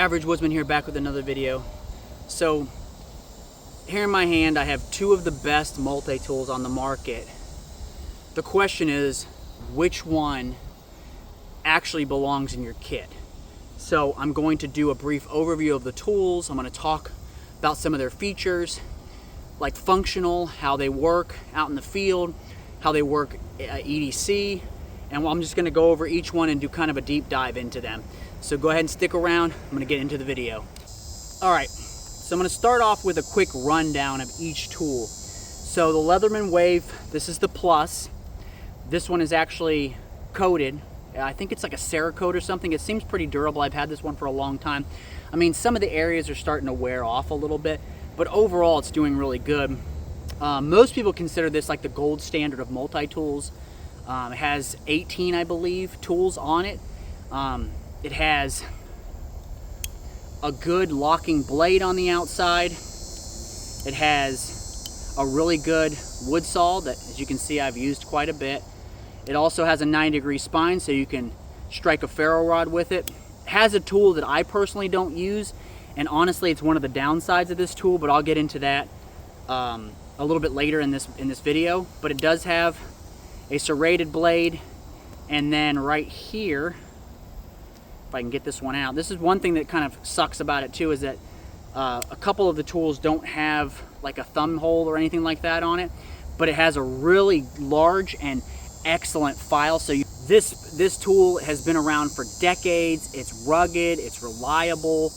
Average Woodsman here, back with another video. So here in my hand I have two of the best multi-tools on the market. The question is, which one actually belongs in your kit? So I'm going to do a brief overview of the tools. I'm going to talk about some of their features, like functional, how they work out in the field, how they work EDC, and I'm just going to go over each one and do kind of a deep dive into them. So go ahead and stick around. I'm going to get into the video. Alright, so I'm going to start off with a quick rundown of each tool. So the Leatherman Wave, this is the Plus. This one is actually coated. I think it's like a Cerakote or something. It seems pretty durable. I've had this one for a long time. I mean, some of the areas are starting to wear off a little bit, but overall it's doing really good. Most people consider this like the gold standard of multi-tools. It has 18, I believe, tools on it. It has a good locking blade on the outside. It has a really good wood saw that, as you can see, I've used quite a bit. It also has a 9-degree spine, so you can strike a ferro rod with it. It has a tool that I personally don't use, and honestly it's one of the downsides of this tool, but I'll get into that a little bit later in this video. But it does have a serrated blade, and then right here, if I can get this one out, this is one thing that kind of sucks about it too, is that a couple of the tools don't have like a thumb hole or anything like that on it, but it has a really large and excellent file. So this tool has been around for decades. It's rugged, it's reliable,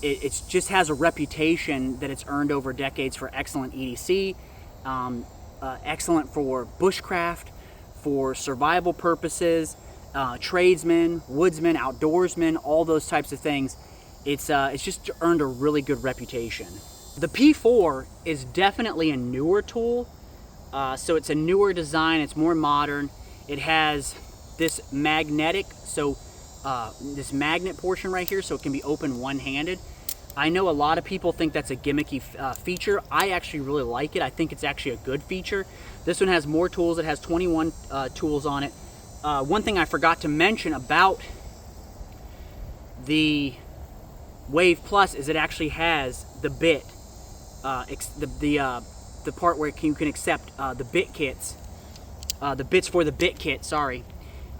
it just has a reputation that it's earned over decades for excellent EDC, excellent for bushcraft, for survival purposes, tradesmen, woodsmen, outdoorsmen, all those types of things. It's just earned a really good reputation. The P4 is definitely a newer tool. So it's a newer design, it's more modern. It has this magnetic, this magnet portion right here, so it can be open one-handed. I know a lot of people think that's a gimmicky feature. I actually really like it. I think it's actually a good feature. This one has more tools. It has 21 tools on it. One thing I forgot to mention about the Wave Plus is it actually has the bit, the part where you can accept the bit kits, the bits for the bit kit, sorry.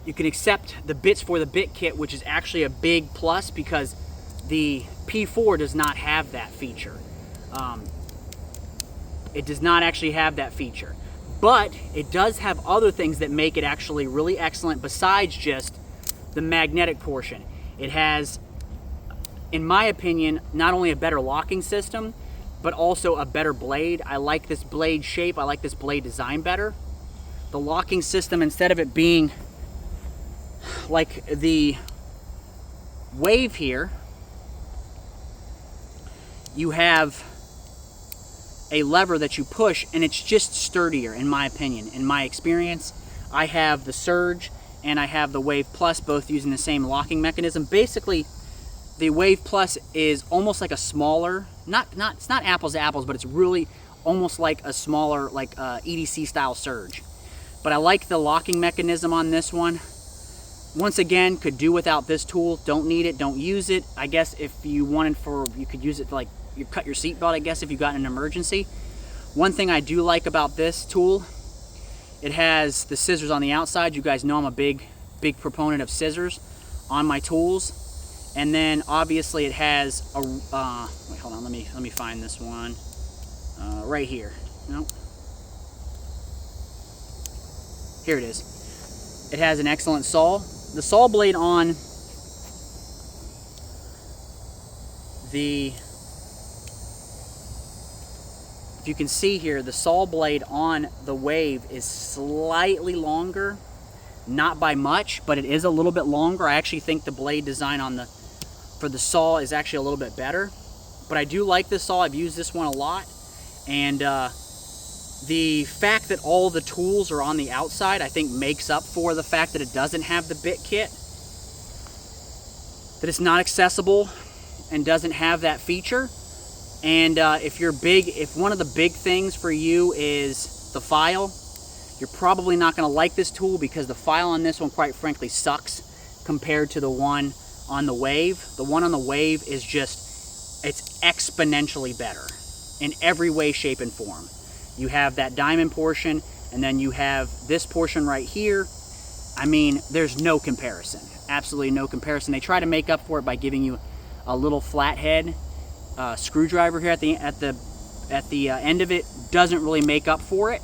You can accept the bits for the bit kit, which is actually a big plus because the P4 does not have that feature. It does not actually have that feature. But it does have other things that make it actually really excellent besides just the magnetic portion. It has, in my opinion, not only a better locking system, but also a better blade. I like this blade shape. I like this blade design better. The locking system, instead of it being like the Wave here, you have a lever that you push, and it's just sturdier, in my opinion. In my experience, I have the Surge and I have the Wave Plus, both using the same locking mechanism. Basically, the Wave Plus is almost like a smaller, it's not apples to apples, but it's really almost like a smaller, like EDC style Surge. But I like the locking mechanism on this one. Once again, could do without this tool. Don't need it, don't use it. I guess if you wanted you could use it for like, you cut your seatbelt, I guess, if you got in an emergency. One thing I do like about this tool, it has the scissors on the outside. You guys know I'm a big proponent of scissors on my tools. And then obviously it has a, wait, hold on, let me find this one. Right here. Nope. Here it is. It has an excellent saw. The saw blade on the, if you can see here, the saw blade on the Wave is slightly longer. Not by much, but it is a little bit longer. I actually think the blade design on for the saw is actually a little bit better. But I do like this saw. I've used this one a lot. And the fact that all the tools are on the outside, I think, makes up for the fact that it doesn't have the bit kit. That it's not accessible and doesn't have that feature. And if one of the big things for you is the file, you're probably not going to like this tool because the file on this one, quite frankly, sucks compared to the one on the Wave. The one on the Wave is just, it's exponentially better in every way, shape, and form. You have that diamond portion, and then you have this portion right here. I mean, there's no comparison. Absolutely no comparison. They try to make up for it by giving you a little flathead screwdriver here at the end of it. Doesn't really make up for it,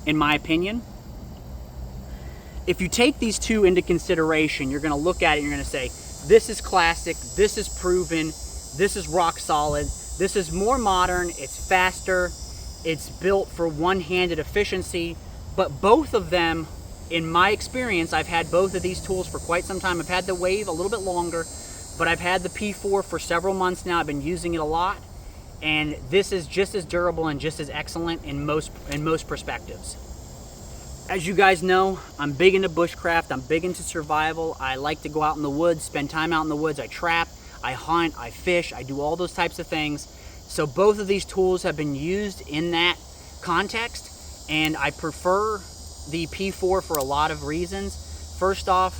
in my opinion. If you take these two into consideration, you're going to look at it and you're going to say, this is classic, this is proven, this is rock solid, this is more modern, it's faster, it's built for one-handed efficiency. But both of them, in my experience, I've had both of these tools for quite some time. I've had the Wave a little bit longer, but I've had the P4 for several months now. I've been using it a lot, and this is just as durable and just as excellent in most perspectives. As you guys know, I'm big into bushcraft, I'm big into survival. I like to go out in the woods, spend time out in the woods. I trap, I hunt, I fish, I do all those types of things. So both of these tools have been used in that context, and I prefer the P4 for a lot of reasons. First off,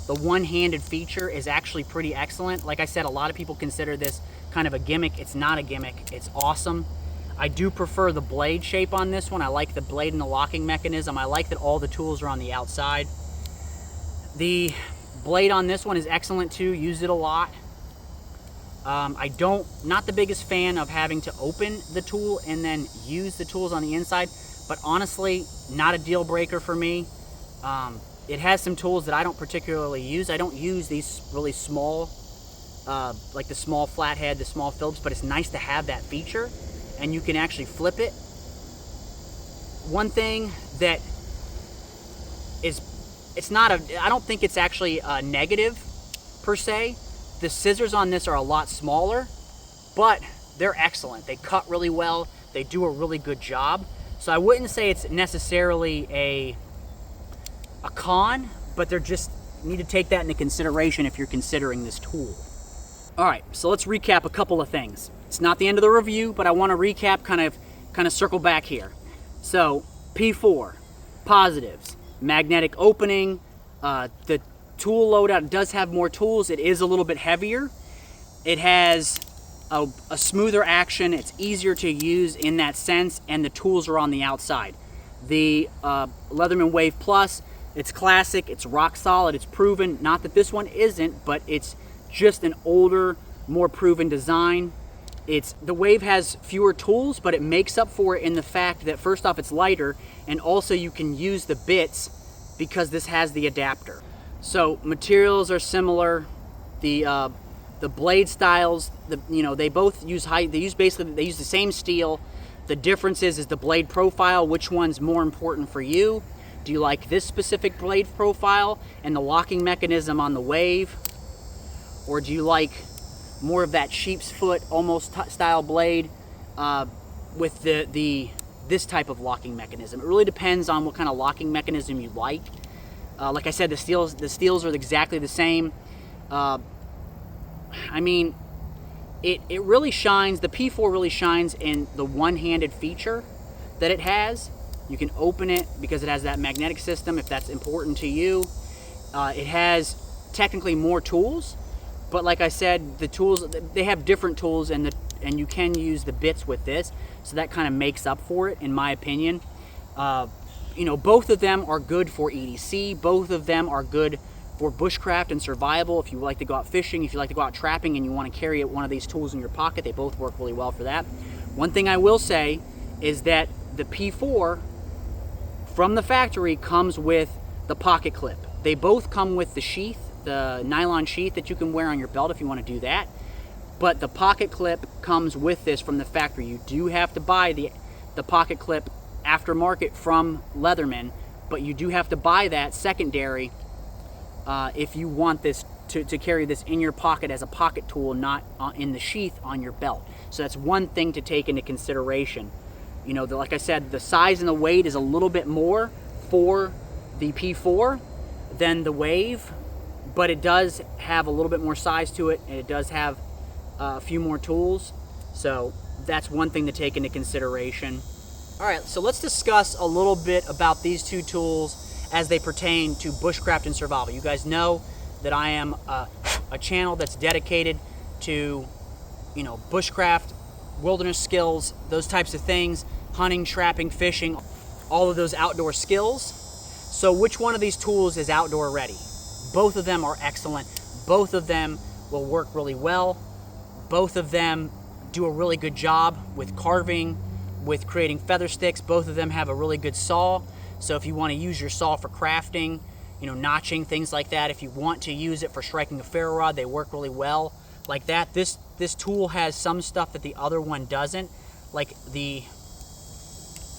the one-handed feature is actually pretty excellent. Like I said, a lot of people consider this kind of a gimmick. It's not a gimmick, it's awesome. I do prefer the blade shape on this one. I like the blade and the locking mechanism. I like that all the tools are on the outside. The blade on this one is excellent too, use it a lot. Not the biggest fan of having to open the tool and then use the tools on the inside, but honestly, not a deal breaker for me. It has some tools that I don't particularly use. I don't use these really small, like the small flathead, the small Phillips, but it's nice to have that feature, and you can actually flip it. One thing that is, I don't think it's actually a negative per se. The scissors on this are a lot smaller, but they're excellent. They cut really well. They do a really good job. So I wouldn't say it's necessarily a con, but they're just, you need to take that into consideration if you're considering this tool. All right, so let's recap a couple of things. It's not the end of the review, but I want to recap, kind of circle back here. So P4, positives, magnetic opening, the tool loadout does have more tools. It is a little bit heavier. It has a smoother action. It's easier to use in that sense, and the tools are on the outside. The Leatherman Wave Plus, it's classic, it's rock solid, it's proven. Not that this one isn't, but it's just an older, more proven design. The Wave has fewer tools, but it makes up for it in the fact that first off, it's lighter, and also you can use the bits because this has the adapter. So materials are similar. The blade styles, they both use they use the same steel. The difference is the blade profile. Which one's more important for you? Do you like this specific blade profile and the locking mechanism on the Wave, or do you like more of that sheep's foot almost style blade with this type of locking mechanism? It really depends on what kind of locking mechanism you like. Like I said, the steels are exactly the same. I mean, it really shines, the P4 really shines in the one-handed feature that it has. You can open it because it has that magnetic system if that's important to you. It has technically more tools, but like I said, the tools, they have different tools, and you can use the bits with this, so that kind of makes up for it, in my opinion. Both of them are good for EDC. Both of them are good for bushcraft and survival. If you like to go out fishing, if you like to go out trapping and you want to carry one of these tools in your pocket, they both work really well for that. One thing I will say is that the P4 from the factory comes with the pocket clip. They both come with the sheath, the nylon sheath that you can wear on your belt if you want to do that. But the pocket clip comes with this from the factory. You do have to buy the pocket clip aftermarket from Leatherman, but you do have to buy that secondary if you want this to carry this in your pocket as a pocket tool, not in the sheath on your belt. So that's one thing to take into consideration. Like I said, the size and the weight is a little bit more for the P4 than the Wave, but it does have a little bit more size to it, and it does have a few more tools. So that's one thing to take into consideration. All right, so let's discuss a little bit about these two tools as they pertain to bushcraft and survival. You guys know that I am a a channel that's dedicated to, you know, bushcraft, wilderness skills, those types of things, hunting, trapping, fishing, all of those outdoor skills. So which one of these tools is outdoor ready? Both of them are excellent. Both of them will work really well. Both of them do a really good job with carving, with creating feather sticks. Both of them have a really good saw. So if you want to use your saw for crafting, you know, notching, things like that, if you want to use it for striking a ferro rod, they work really well like that. This tool has some stuff that the other one doesn't. Like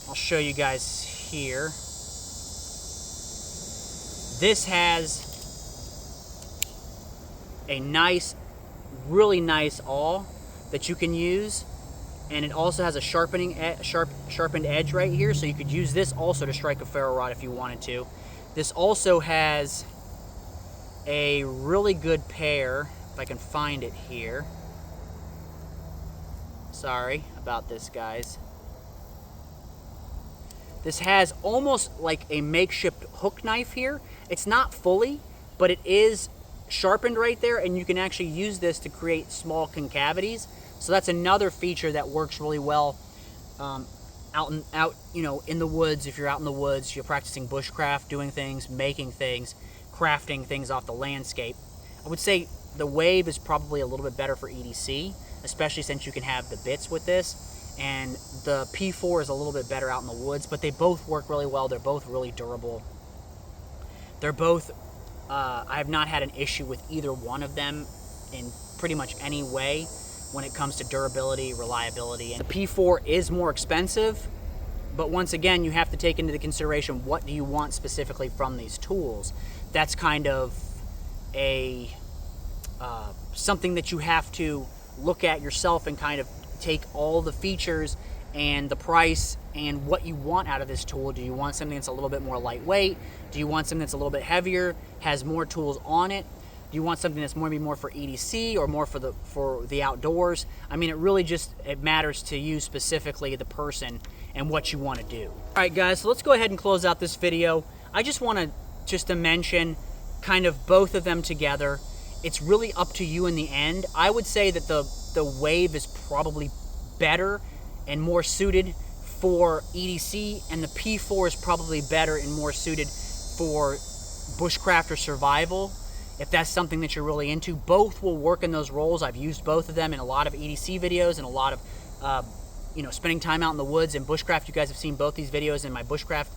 I'll show you guys here. This has a nice, really nice awl that you can use, and it also has a sharpened edge right here, so you could use this also to strike a ferro rod if you wanted to. This also has a really good pair, if I can find it here. Sorry about this, guys. This has almost like a makeshift hook knife here. It's not fully, but it is sharpened right there, and you can actually use this to create small concavities. So that's another feature that works really well out you know, in the woods. If you're out in the woods, you're practicing bushcraft, doing things, making things, crafting things off the landscape. I would say the Wave is probably a little bit better for EDC, especially since you can have the bits with this. And the P4 is a little bit better out in the woods, but they both work really well. They're both really durable. They're both, I have not had an issue with either one of them in pretty much any way when it comes to durability, reliability. And the P4 is more expensive, but once again, you have to take into the consideration, what do you want specifically from these tools? That's kind of a something that you have to look at yourself and kind of take all the features and the price and what you want out of this tool. Do you want something that's a little bit more lightweight? Do you want something that's a little bit heavier, has more tools on it? Do you want something that's maybe more for EDC or more for the outdoors? I mean, it really just, it matters to you specifically, the person, and what you want to do. All right, guys, so let's go ahead and close out this video. I just want to mention kind of both of them together. It's really up to you in the end. I would say that the Wave is probably better and more suited for EDC, and the P4 is probably better and more suited for bushcraft or survival, if that's something that you're really into. Both will work in those roles. I've used both of them in a lot of EDC videos and a lot of you know, spending time out in the woods and bushcraft. You guys have seen both these videos in my bushcraft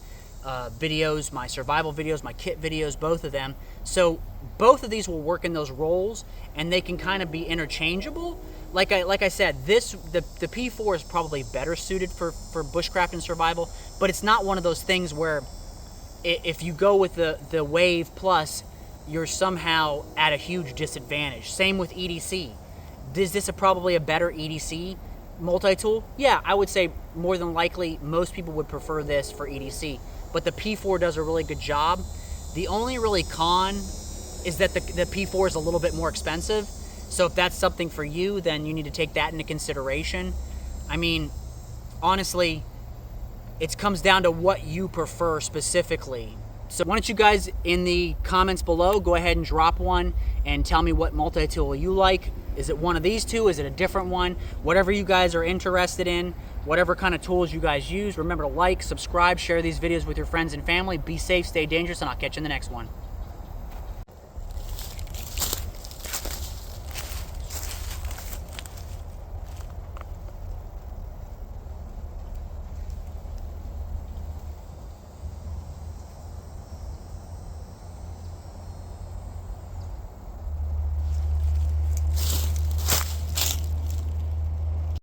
videos, my survival videos, my kit videos, both of them. So both of these will work in those roles, and they can kind of be interchangeable. Like I said, the P4 is probably better suited for bushcraft and survival, but it's not one of those things where if you go with the Wave Plus, you're somehow at a huge disadvantage. Same with EDC. Is this probably a better EDC multi-tool? Yeah, I would say more than likely most people would prefer this for EDC, but the P4 does a really good job. The only really con is that the P4 is a little bit more expensive. So if that's something for you, then you need to take that into consideration. I mean, honestly, it comes down to what you prefer specifically. So why don't you guys in the comments below go ahead and drop one and tell me what multi-tool you like. Is it one of these two? Is it a different one? Whatever you guys are interested in, whatever kind of tools you guys use. Remember to like, subscribe, share these videos with your friends and family. Be safe, stay dangerous, and I'll catch you in the next one.